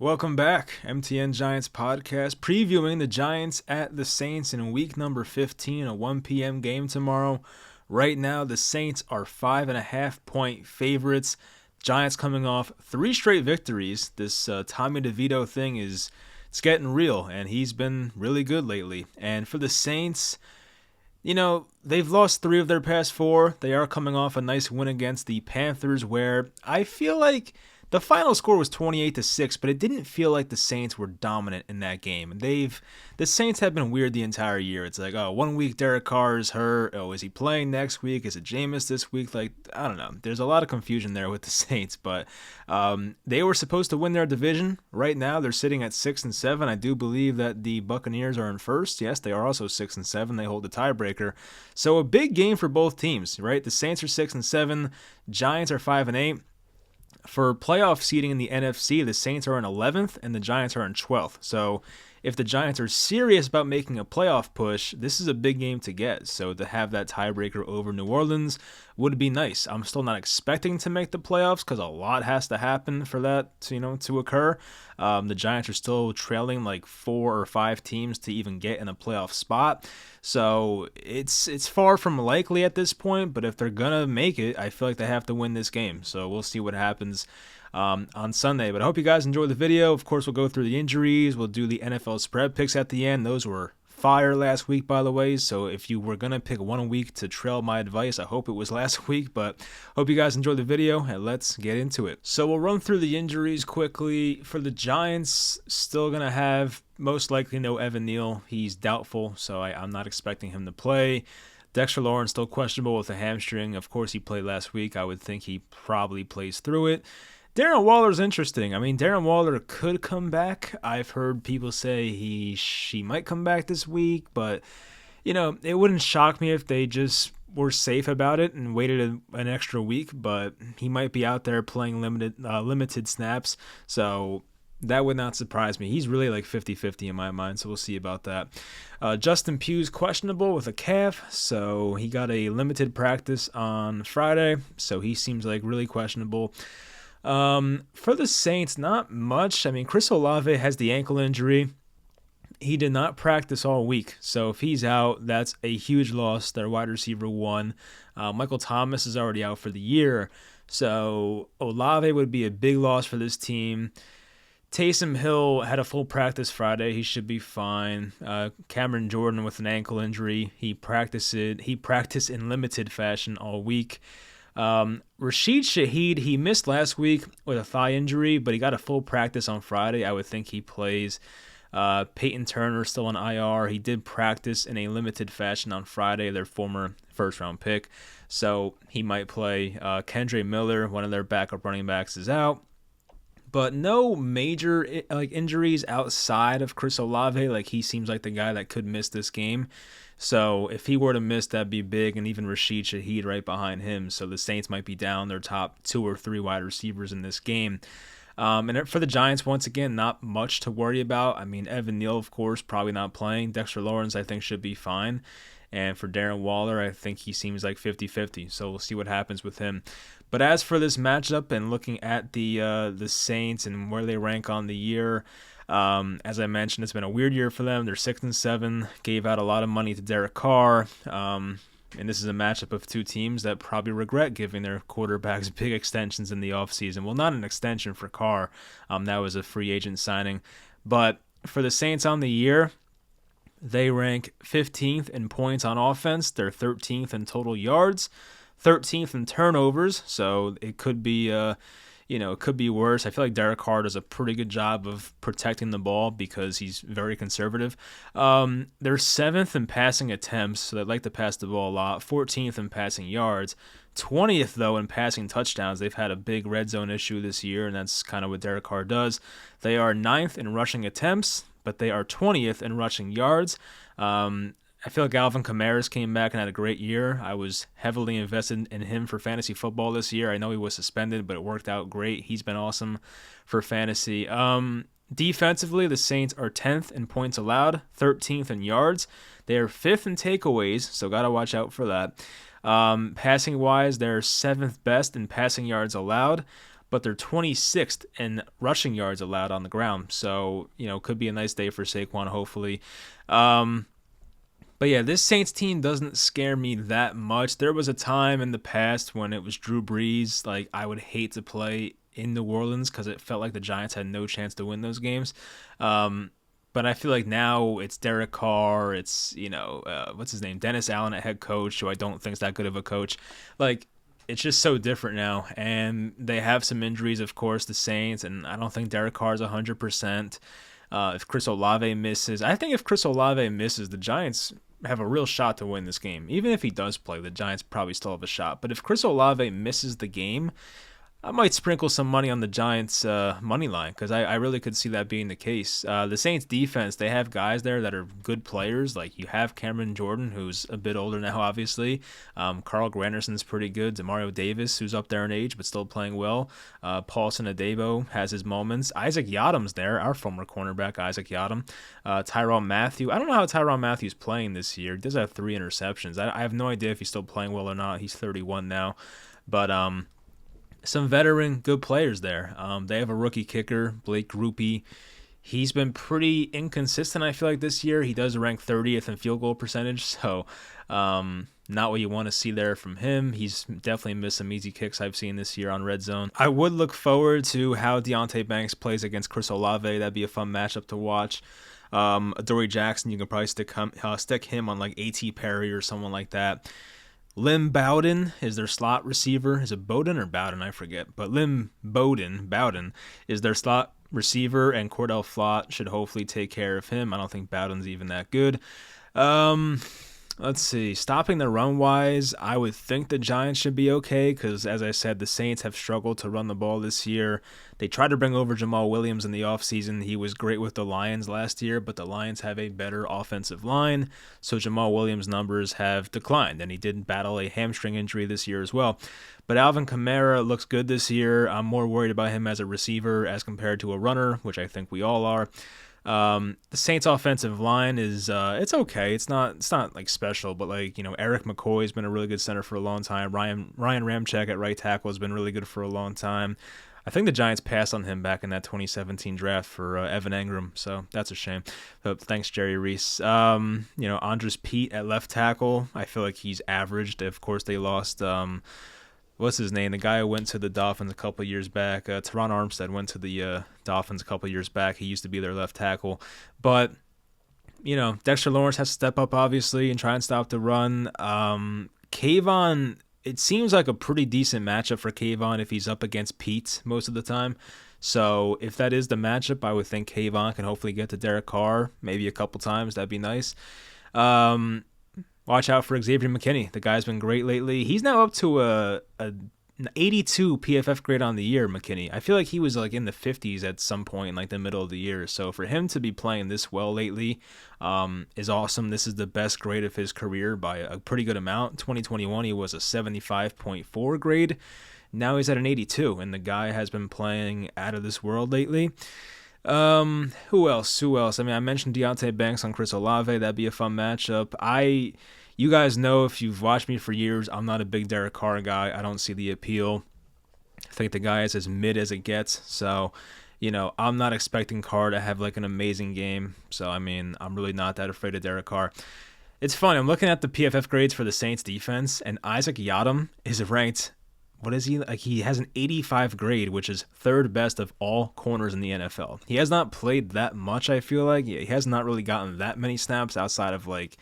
Welcome back, MTN Giants podcast, previewing the Giants at the Saints in week number 15, a 1 p.m. game tomorrow. Right now, the Saints are 5.5-point favorites. Giants coming off 3 straight victories. This Tommy DeVito thing it's getting real, and he's been really good lately. And for the Saints, they've lost 3 of their past 4. They are coming off a nice win against the Panthers, where I feel like the final score was 28-6, but it didn't feel like the Saints were dominant in that game. The Saints have been weird the entire year. It's like, 1 week Derek Carr is hurt. Oh, is he playing next week? Is it Jameis this week? Like, I don't know. There's a lot of confusion there with the Saints, but they were supposed to win their division. Right now, they're sitting at 6-7. I do believe that the Buccaneers are in first. Yes, they are also 6-7. They hold the tiebreaker. So a big game for both teams, right? The Saints are 6-7. Giants are 5-8. For playoff seeding in the NFC, the Saints are in 11th and the Giants are in 12th. So if the Giants are serious about making a playoff push, this is a big game to get. So to have that tiebreaker over New Orleans would be nice. I'm still not expecting to make the playoffs because a lot has to happen for that to occur. The Giants are still trailing like 4 or 5 teams to even get in a playoff spot. So it's far from likely at this point, but if they're going to make it, I feel like they have to win this game. So we'll see what happens on Sunday. But I hope you guys enjoy the video. Of course, we'll go through the injuries. We'll do the NFL spread picks at the end. Those were fire last week, by the way. So if you were going to pick 1 week to trail my advice, I hope it was last week. But hope you guys enjoyed the video, and let's get into it. So we'll run through the injuries quickly. For the Giants, still going to have most likely no Evan Neal. He's doubtful, so I'm not expecting him to play. Dexter Lawrence still questionable with a hamstring. Of course, he played last week. I would think he probably plays through it. Darren Waller's interesting. I mean, Darren Waller could come back. I've heard people say she might come back this week, but it wouldn't shock me if they just were safe about it and waited an extra week. But he might be out there playing limited snaps, so that would not surprise me. He's really like 50-50 in my mind, so we'll see about that. Justin Pugh's questionable with a calf, so he got a limited practice on Friday, so he seems like really questionable. For the Saints, not much. I mean, Chris Olave has the ankle injury. He did not practice all week, so if he's out, that's a huge loss. Their wide receiver 1. Michael Thomas is already out for the year, so Olave would be a big loss for this team. Taysom Hill had a full practice Friday. He should be fine. Cameron Jordan with an ankle injury. He practiced in limited fashion all week. Rashid Shaheed, he missed last week with a thigh injury, but he got a full practice on Friday. I would think he plays. Peyton Turner still on IR. He did practice in a limited fashion on Friday, their former first-round pick, so he might play. Kendre Miller, one of their backup running backs, is out. But no major injuries outside of Chris Olave. Like, he seems like the guy that could miss this game. So if he were to miss, that'd be big, and even Rashid Shaheed right behind him. So the Saints might be down their top 2 or 3 wide receivers in this game. And for the Giants, once again, not much to worry about. I mean, Evan Neal, of course, probably not playing. Dexter Lawrence, I think, should be fine. And for Darren Waller, I think he seems like 50-50. So we'll see what happens with him. But as for this matchup and looking at the Saints and where they rank on the year, as I mentioned, it's been a weird year for them. They're 6-7, gave out a lot of money to Derek Carr. And this is a matchup of 2 teams that probably regret giving their quarterbacks big extensions in the offseason. Well, not an extension for Carr. That was a free agent signing. But for the Saints on the year, they rank 15th in points on offense. They're 13th in total yards, 13th in turnovers. So it could be, it could be worse. I feel like Derek Carr does a pretty good job of protecting the ball because he's very conservative. They're 7th in passing attempts, so they like to pass the ball a lot. 14th in passing yards. 20th, though, in passing touchdowns. They've had a big red zone issue this year, and that's kind of what Derek Carr does. They are 9th in rushing attempts, but they are 20th in rushing yards. I feel like Alvin Kamara's came back and had a great year. I was heavily invested in him for fantasy football this year. I know he was suspended, but it worked out great. He's been awesome for fantasy. Defensively, the Saints are 10th in points allowed, 13th in yards. They are 5th in takeaways, so got to watch out for that. Passing-wise, they're 7th best in passing yards allowed, but they're 26th in rushing yards allowed on the ground. So, could be a nice day for Saquon, hopefully. But yeah, this Saints team doesn't scare me that much. There was a time in the past when it was Drew Brees. Like, I would hate to play in New Orleans because it felt like the Giants had no chance to win those games. But I feel like now it's Derek Carr, it's, what's his name, Dennis Allen at head coach, who I don't think is that good of a coach. Like, it's just so different now. And they have some injuries, of course, the Saints, and I don't think Derek Carr is 100%. If Chris Olave misses, I think if Chris Olave misses, the Giants have a real shot to win this game. Even if he does play, the Giants probably still have a shot. But if Chris Olave misses the game, I might sprinkle some money on the Giants' money line because I really could see that being the case. The Saints defense, they have guys there that are good players. Like you have Cameron Jordan, who's a bit older now, obviously. Carl Granderson's pretty good. Demario Davis, who's up there in age but still playing well. Paulson Adebo has his moments. Isaac Yiadom's there, our former cornerback, Isaac Yiadom. Tyrann Mathieu. I don't know how Tyrann Mathieu's playing this year. He does have 3 interceptions. I have no idea if he's still playing well or not. He's 31 now. But some veteran good players there. They have a rookie kicker, Blake Grupe. He's been pretty inconsistent, I feel like, this year. He does rank 30th in field goal percentage, so not what you want to see there from him. He's definitely missed some easy kicks I've seen this year on red zone. I would look forward to how Deonte Banks plays against Chris Olave. That'd be a fun matchup to watch. Adoree Jackson, you can probably stick him on like A.T. Perry or someone like that. Lim Bowden is their slot receiver. Is it Bowden or Bowden? I forget. But Lim Bowden is their slot receiver, and Cordell Flott should hopefully take care of him. I don't think Bowden's even that good. Let's see. Stopping the run-wise, I would think the Giants should be okay because, as I said, the Saints have struggled to run the ball this year. They tried to bring over Jamal Williams in the offseason. He was great with the Lions last year, but the Lions have a better offensive line, so Jamal Williams' numbers have declined, and he did battle a hamstring injury this year as well. But Alvin Kamara looks good this year. I'm more worried about him as a receiver as compared to a runner, which I think we all are. The Saints offensive line is it's okay. It's not like special, but like, Eric McCoy has been a really good center for a long time. Ryan Ramczyk at right tackle has been really good for a long time. I think the Giants passed on him back in that 2017 draft for Evan Engram, so that's a shame. But thanks, Jerry Reese. Andres Pete at left tackle. I feel like he's averaged. Of course, they lost what's his name? The guy who went to the Dolphins a couple of years back. Teron Armstead went to the Dolphins a couple of years back. He used to be their left tackle. But, Dexter Lawrence has to step up, obviously, and try and stop the run. Kayvon, it seems like a pretty decent matchup for Kayvon if he's up against Pete most of the time. So if that is the matchup, I would think Kayvon can hopefully get to Derek Carr maybe a couple times. That'd be nice. Watch out for Xavier McKinney. The guy's been great lately. He's now up to an 82 PFF grade on the year, McKinney. I feel like he was like in the 50s at some point in like the middle of the year. So for him to be playing this well lately is awesome. This is the best grade of his career by a pretty good amount. 2021, he was a 75.4 grade. Now he's at an 82, and the guy has been playing out of this world lately. Who else? I mean, I mentioned Deonte Banks on Chris Olave. That'd be a fun matchup. You guys know, if you've watched me for years, I'm not a big Derek Carr guy. I don't see the appeal. I think the guy is as mid as it gets. So, I'm not expecting Carr to have like an amazing game. So, I mean, I'm really not that afraid of Derek Carr. It's funny. I'm looking at the PFF grades for the Saints defense, and Isaac Yiadom is ranked. What is he? Like, he has an 85 grade, which is third best of all corners in the NFL. He has not played that much, I feel like. He has not really gotten that many snaps outside of like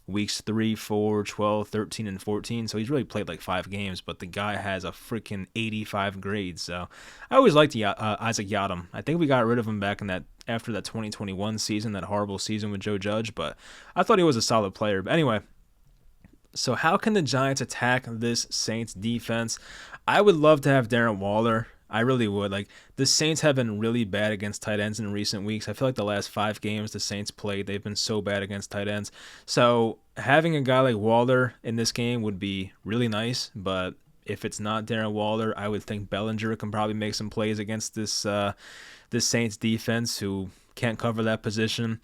weeks 3, 4, 12, 13, and 14. So he's really played like 5 games, but the guy has a freaking 85 grade. So I always liked Isaac Yiadom. I think we got rid of him back in after that 2021 season, that horrible season with Joe Judge, but I thought he was a solid player. But anyway, so how can the Giants attack this Saints defense? I would love to have Darren Waller. I really would. Like, the Saints have been really bad against tight ends in recent weeks. I feel like the last 5 games the Saints played, they've been so bad against tight ends. So having a guy like Waller in this game would be really nice. But if it's not Darren Waller, I would think Bellinger can probably make some plays against this Saints defense, who can't cover that position.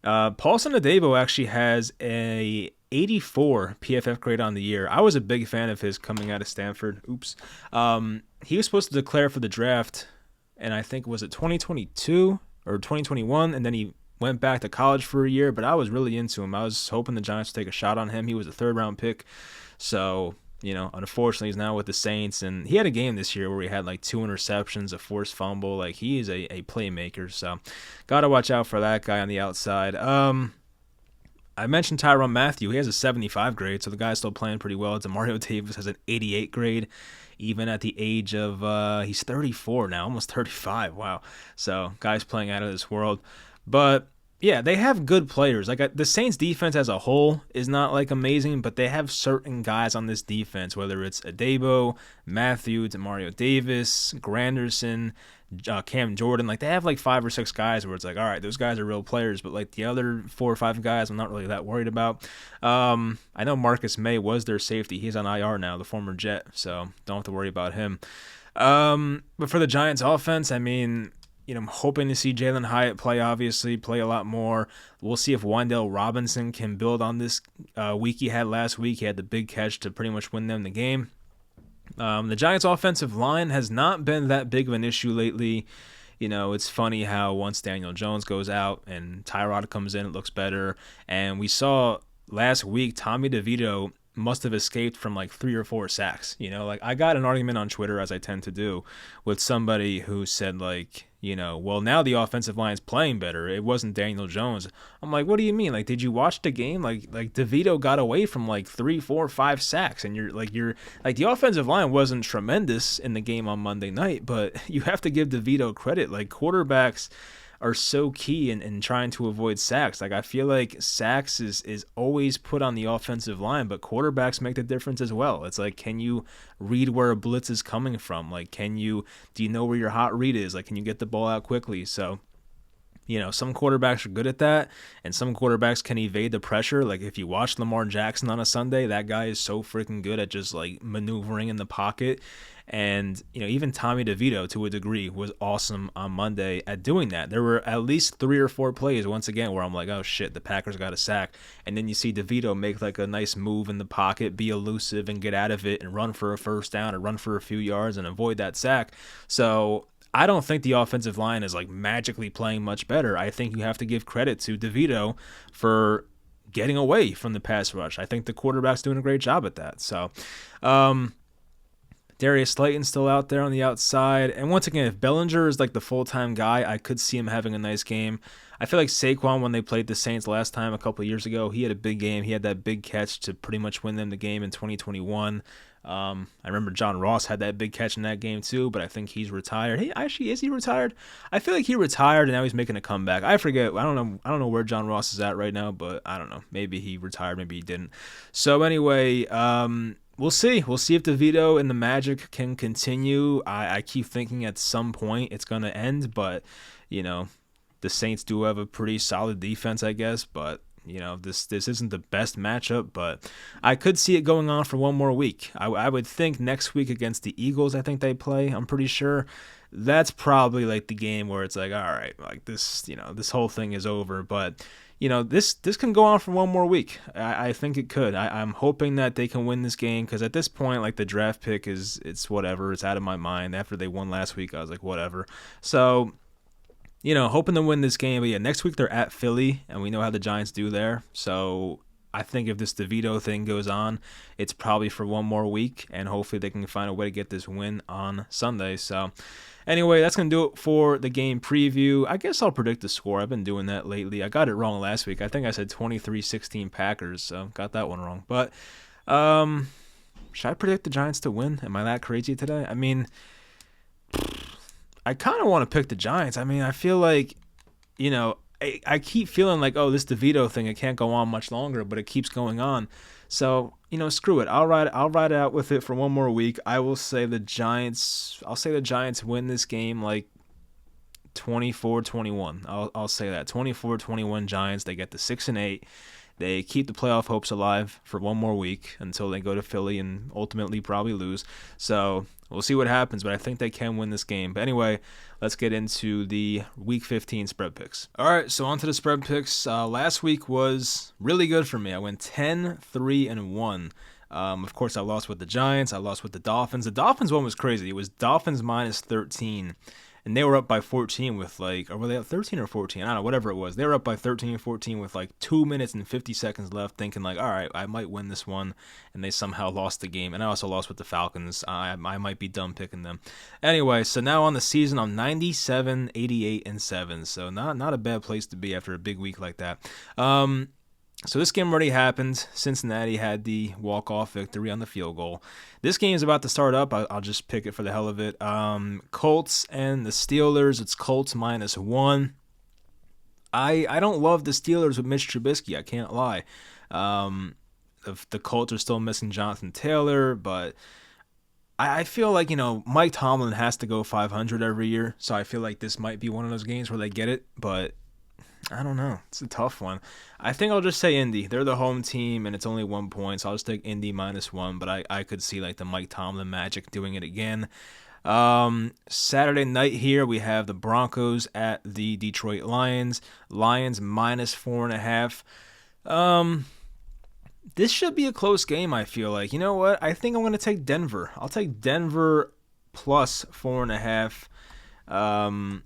Paulson Adebo actually has a 84 PFF grade on the year. I was a big fan of his coming out of Stanford. Oops. He was supposed to declare for the draft, and I think, was it 2022 or 2021, and then he went back to college for a year, but I was really into him. I was hoping the Giants would take a shot on him. He was a third-round pick, so, unfortunately, he's now with the Saints, and he had a game this year where he had like 2 interceptions, a forced fumble. Like, he is a playmaker, so got to watch out for that guy on the outside. I mentioned Tyrann Mathieu. He has a 75 grade, so the guy's still playing pretty well. Demario Davis has an 88 grade, even at the age of, he's 34 now, almost 35. Wow. So, guy's playing out of this world. But yeah, they have good players. Like, the Saints defense as a whole is not like amazing, but they have certain guys on this defense, whether it's Adebo, Mathieu, Demario Davis, Granderson, Cam Jordan. Like, they have like 5 or 6 guys where it's like, all right, those guys are real players, but like the other 4 or 5 guys I'm not really that worried about. I know Marcus May was their safety. He's on IR now, the former Jet, so don't have to worry about him. But for the Giants offense, I mean, I'm hoping to see Jalen Hyatt play a lot more. We'll see if Wan'Dale Robinson can build on this week he had last week. He had the big catch to pretty much win them the game. The Giants' offensive line has not been that big of an issue lately. It's funny how once Daniel Jones goes out and Tyrod comes in, it looks better. And we saw last week Tommy DeVito must have escaped from like 3 or 4 sacks. Like, I got an argument on Twitter, as I tend to do, with somebody who said like, well, now the offensive line is playing better. It wasn't Daniel Jones. I'm like, what do you mean? Like, did you watch the game? Like DeVito got away from like 3, 4, 5 sacks, and you're like the offensive line wasn't tremendous in the game on Monday night, but you have to give DeVito credit. Like, quarterbacks are so key in trying to avoid sacks. Like, I feel like sacks is always put on the offensive line, but quarterbacks make the difference as well. It's like, can you read where a blitz is coming from? Like, do you know where your hot read is? Like, can you get the ball out quickly? So, some quarterbacks are good at that, and some quarterbacks can evade the pressure. Like, if you watch Lamar Jackson on a Sunday, that guy is so freaking good at just like maneuvering in the pocket. And, even Tommy DeVito, to a degree, was awesome on Monday at doing that. There were at least 3 or 4 plays, once again, where I'm like, oh, shit, the Packers got a sack. And then you see DeVito make, like, a nice move in the pocket, be elusive, and get out of it, and run for a first down or run for a few yards and avoid that sack. So I don't think the offensive line is, like, magically playing much better. I think you have to give credit to DeVito for getting away from the pass rush. I think the quarterback's doing a great job at that. So, Darius Slayton's still out there on the outside. And once again, if Bellinger is like the full-time guy, I could see him having a nice game. I feel like Saquon, when they played the Saints last time a couple of years ago, he had a big game. He had that big catch to pretty much win them the game in 2021. I remember John Ross had that big catch in that game too, but I think he's retired. Hey, actually, is he retired? I feel like he retired and now he's making a comeback. I forget. I don't know where John Ross is at right now, but I don't know. Maybe he retired, maybe he didn't. So anyway, we'll see. We'll see if DeVito and the magic can continue. I keep thinking at some point it's going to end, but, the Saints do have a pretty solid defense, I guess, but, this isn't the best matchup, but I could see it going on for one more week. I would think next week against the Eagles, I think they play, I'm pretty sure. That's probably like the game where it's like, all right, like this, this whole thing is over, but this can go on for one more week. I think it could. I'm hoping that they can win this game because at this point, like, the draft pick it's whatever. It's out of my mind. After they won last week, I was like, whatever. So, hoping to win this game. But yeah, next week they're at Philly, and we know how the Giants do there. So I think if this DeVito thing goes on, it's probably for one more week, and hopefully they can find a way to get this win on Sunday. So anyway, that's going to do it for the game preview. I guess I'll predict the score. I've been doing that lately. I got it wrong last week. I think I said 23-16 Packers, so got that one wrong. But should I predict the Giants to win? Am I that crazy today? I mean, I kind of want to pick the Giants. I mean, I feel like, I keep feeling like, oh, this DeVito thing, it can't go on much longer, but it keeps going on. So, screw it. I'll ride out with it for one more week. I'll say the Giants win this game like 24-21. I'll say that. 24-21 Giants. They get the 6-8. They keep the playoff hopes alive for one more week until they go to Philly and ultimately probably lose. So we'll see what happens, but I think they can win this game. But anyway, let's get into the Week 15 spread picks. All right, so on to the spread picks. Last week was really good for me. I went 10-3-1. Of course, I lost with the Giants. I lost with the Dolphins. The Dolphins one was crazy. It was Dolphins minus 13. And they were up by 14 with or were they up 13 or 14? I don't know, whatever it was. They were up by 13 or 14 with 2 minutes and 50 seconds left, thinking all right, I might win this one. And they somehow lost the game. And I also lost with the Falcons. I might be done picking them. Anyway, so now on the season, I'm 97, 88, and 7. So not a bad place to be after a big week like that. So this game already happened. Cincinnati had the walk-off victory on the field goal. This game is about to start up. I'll just pick it for the hell of it. Colts and the Steelers. It's Colts minus 1. I don't love the Steelers with Mitch Trubisky. I can't lie. The Colts are still missing Jonathan Taylor, but I feel like, Mike Tomlin has to go 500 every year. So I feel like this might be one of those games where they get it, but I don't know. It's a tough one. I think I'll just say Indy. They're the home team, and it's only 1 point, so I'll just take Indy minus 1, but I could see the Mike Tomlin magic doing it again. Saturday night here, we have the Broncos at the Detroit Lions. Lions minus 4.5. This should be a close game, I feel like. You know what? I think I'm going to take Denver. I'll take Denver plus 4.5. I'm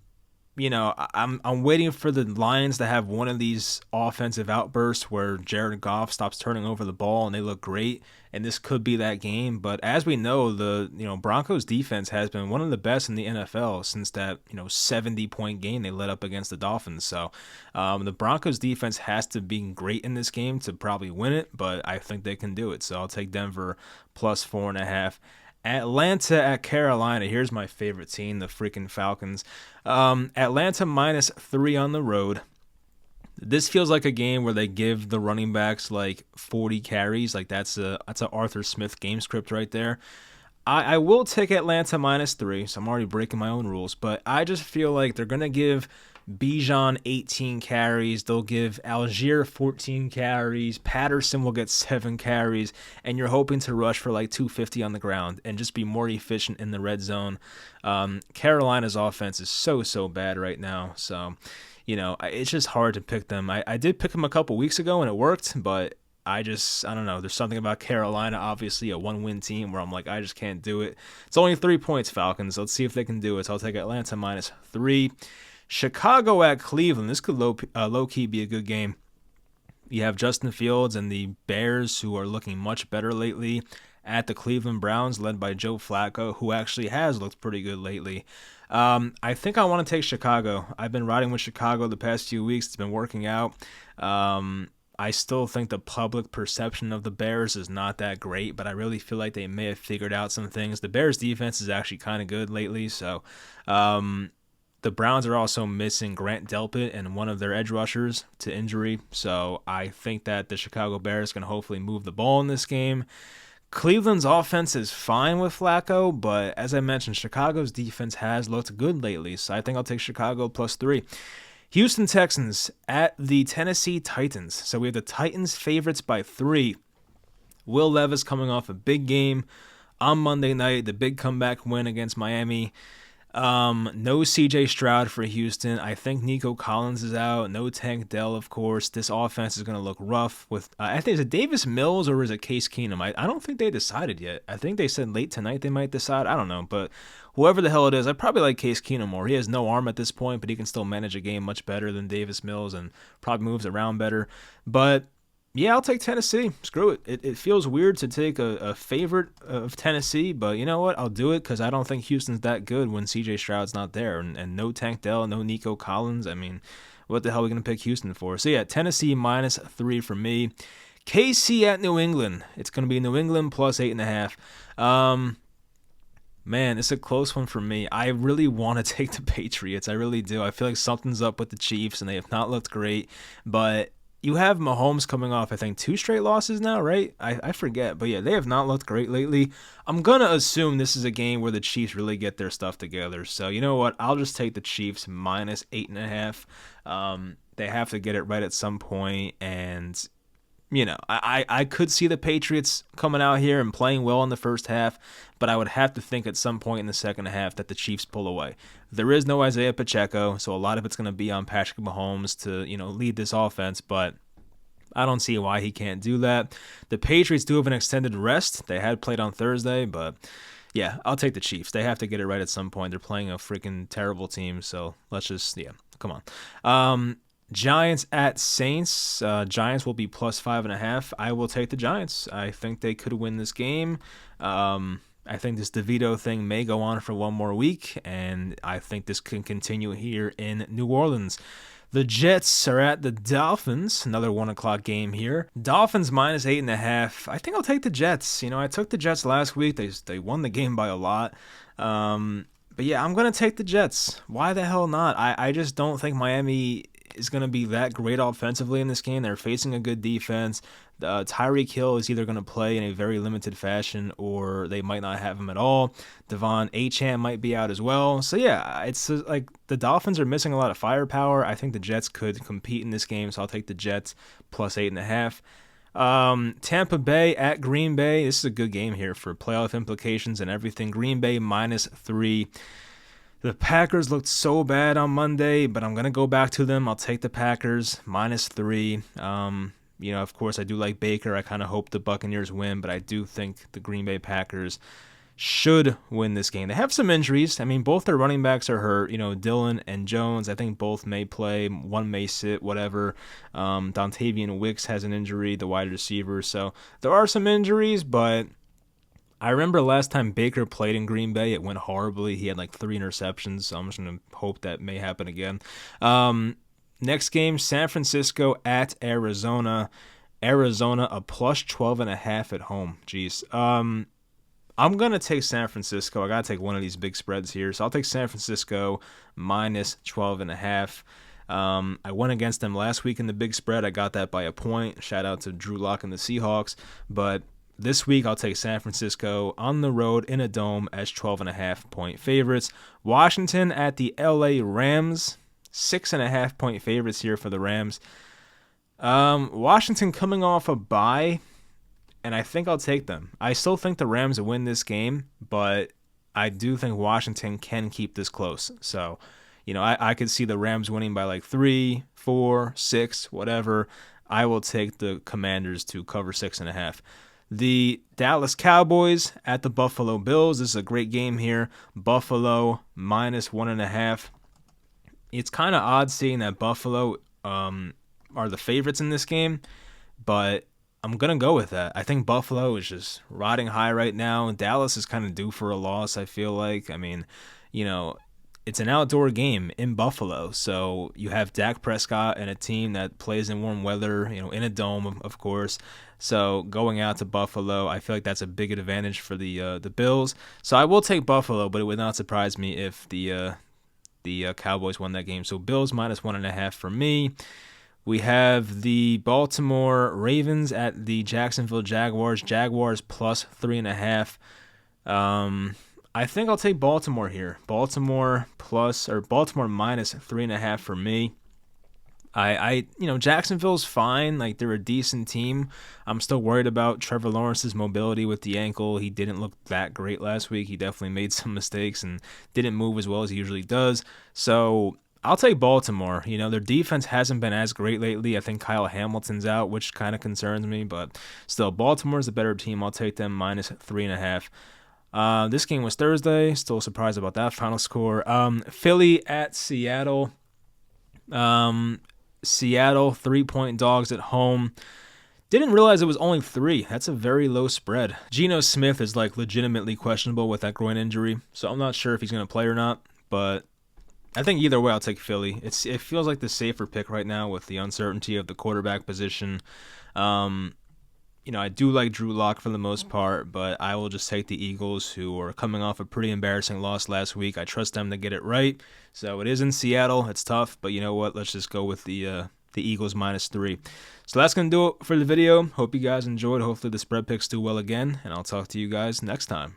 waiting for the Lions to have one of these offensive outbursts where Jared Goff stops turning over the ball and they look great, and this could be that game. But as we know, the Broncos defense has been one of the best in the NFL since that 70-point game they led up against the Dolphins. So the Broncos defense has to be great in this game to probably win it, but I think they can do it. So I'll take Denver plus 4.5. Atlanta at Carolina. Here's my favorite team, the freaking Falcons. Atlanta minus 3 on the road. This feels like a game where they give the running backs 40 carries. That's a Arthur Smith game script right there. I will take Atlanta minus 3, so I'm already breaking my own rules, but I just feel like they're going to give Bijan 18 carries. They'll give Algier 14 carries. Patterson will get 7 carries. And you're hoping to rush for 250 on the ground and just be more efficient in the red zone. Carolina's offense is so bad right now. So, it's just hard to pick them. I did pick them a couple weeks ago and it worked, but I don't know. There's something about Carolina, obviously a 1-win team, where I'm I just can't do it. It's only 3 points, Falcons. Let's see if they can do it. So I'll take Atlanta minus 3. Chicago at Cleveland. This could low-key be a good game. You have Justin Fields and the Bears, who are looking much better lately, at the Cleveland Browns, led by Joe Flacco, who actually has looked pretty good lately. I think I want to take Chicago. I've been riding with Chicago the past few weeks. It's been working out. I still think the public perception of the Bears is not that great, but I really feel like they may have figured out some things. The Bears' defense is actually kind of good lately, so the Browns are also missing Grant Delpit and one of their edge rushers to injury, so I think that the Chicago Bears can hopefully move the ball in this game. Cleveland's offense is fine with Flacco, but as I mentioned, Chicago's defense has looked good lately, so I think I'll take Chicago plus 3. Houston Texans at the Tennessee Titans. So we have the Titans favorites by 3. Will Levis coming off a big game on Monday night, the big comeback win against Miami. No CJ Stroud for Houston. I think Nico Collins is out. No Tank Dell, of course. This offense is going to look rough with, I think, is it Davis Mills or is it Case Keenum? I don't think they decided yet. I think they said late tonight they might decide. I don't know, but whoever the hell it is, I probably like Case Keenum more. He has no arm at this point, but he can still manage a game much better than Davis Mills and probably moves around better. But yeah, I'll take Tennessee. Screw it. It feels weird to take a favorite of Tennessee, but you know what? I'll do it because I don't think Houston's that good when C.J. Stroud's not there. And no Tank Dell, no Nico Collins. I mean, what the hell are we going to pick Houston for? So yeah, Tennessee minus 3 for me. KC at New England. It's going to be New England plus 8.5. Man, it's a close one for me. I really want to take the Patriots. I really do. I feel like something's up with the Chiefs, and they have not looked great, but you have Mahomes coming off, I think, 2 straight losses now, right? I forget. But yeah, they have not looked great lately. I'm going to assume this is a game where the Chiefs really get their stuff together. So you know what? I'll just take the Chiefs minus 8.5. They have to get it right at some point. And I could see the Patriots coming out here and playing well in the first half, but I would have to think at some point in the second half that the Chiefs pull away. There is no Isaiah Pacheco, so a lot of it's going to be on Patrick Mahomes to, lead this offense, but I don't see why he can't do that. The Patriots do have an extended rest. They had played on Thursday, but yeah, I'll take the Chiefs. They have to get it right at some point. They're playing a freaking terrible team, so let's just, come on. Giants at Saints. Giants will be plus 5.5. I will take the Giants. I think they could win this game. I think this DeVito thing may go on for one more week, and I think this can continue here in New Orleans. The Jets are at the Dolphins. Another 1 o'clock game here. Dolphins minus 8.5. I think I'll take the Jets. I took the Jets last week. They won the game by a lot. But yeah, I'm going to take the Jets. Why the hell not? I just don't think Miami is going to be that great offensively in this game. They're facing a good defense. Tyreek Hill is either going to play in a very limited fashion or they might not have him at all. Devon Achane might be out as well. So yeah, it's like the Dolphins are missing a lot of firepower. I think the Jets could compete in this game, so I'll take the Jets plus 8.5. Tampa Bay at Green Bay. This is a good game here for playoff implications and everything. Green Bay minus 3. The Packers looked so bad on Monday, but I'm going to go back to them. I'll take the Packers minus 3. Of course, I do like Baker. I kind of hope the Buccaneers win, but I do think the Green Bay Packers should win this game. They have some injuries. I mean, both their running backs are hurt. Dillon and Jones, I think both may play. One may sit, whatever. Dontavian Wicks has an injury, the wide receiver. So there are some injuries, but I remember last time Baker played in Green Bay, it went horribly. He had like 3 interceptions, so I'm just going to hope that may happen again. Next game, San Francisco at Arizona. Arizona, a plus 12.5 at home. Jeez. I'm going to take San Francisco. I got to take one of these big spreads here. So I'll take San Francisco minus 12.5. I went against them last week in the big spread. I got that by a point. Shout out to Drew Lock and the Seahawks. But this week, I'll take San Francisco on the road in a dome as 12.5-point favorites. Washington at the LA Rams. 6.5-point favorites here for the Rams. Washington coming off a bye, and I think I'll take them. I still think the Rams will win this game, but I do think Washington can keep this close. So, I could see the Rams winning by like 3, 4, 6, whatever. I will take the Commanders to cover 6.5. The Dallas Cowboys at the Buffalo Bills. This is a great game here. Buffalo minus 1.5. It's kind of odd seeing that Buffalo are the favorites in this game, but I'm going to go with that. I think Buffalo is just riding high right now. Dallas is kind of due for a loss, I feel like. I mean, it's an outdoor game in Buffalo, so you have Dak Prescott and a team that plays in warm weather, in a dome, of course. So going out to Buffalo, I feel like that's a big advantage for the Bills. So I will take Buffalo, but it would not surprise me if the Cowboys won that game. So Bills minus 1.5 for me. We have the Baltimore Ravens at the Jacksonville Jaguars. Jaguars plus 3.5. I think I'll take Baltimore here. Baltimore minus 3.5 for me. Jacksonville's fine. Like, they're a decent team. I'm still worried about Trevor Lawrence's mobility with the ankle. He didn't look that great last week. He definitely made some mistakes and didn't move as well as he usually does. So I'll take Baltimore. Their defense hasn't been as great lately. I think Kyle Hamilton's out, which kind of concerns me, but still, Baltimore's a better team. I'll take them minus 3.5. This game was Thursday. Still surprised about that final score. Philly at Seattle. Seattle, 3-point dogs at home. Didn't realize it was only 3. That's a very low spread. Geno Smith is like legitimately questionable with that groin injury, so I'm not sure if he's going to play or not, but I think either way I'll take Philly. It feels like the safer pick right now with the uncertainty of the quarterback position. I do like Drew Lock for the most part, but I will just take the Eagles, who are coming off a pretty embarrassing loss last week. I trust them to get it right. So it is in Seattle. It's tough, but you know what? Let's just go with the Eagles minus 3. So that's going to do it for the video. Hope you guys enjoyed. Hopefully the spread picks do well again, and I'll talk to you guys next time.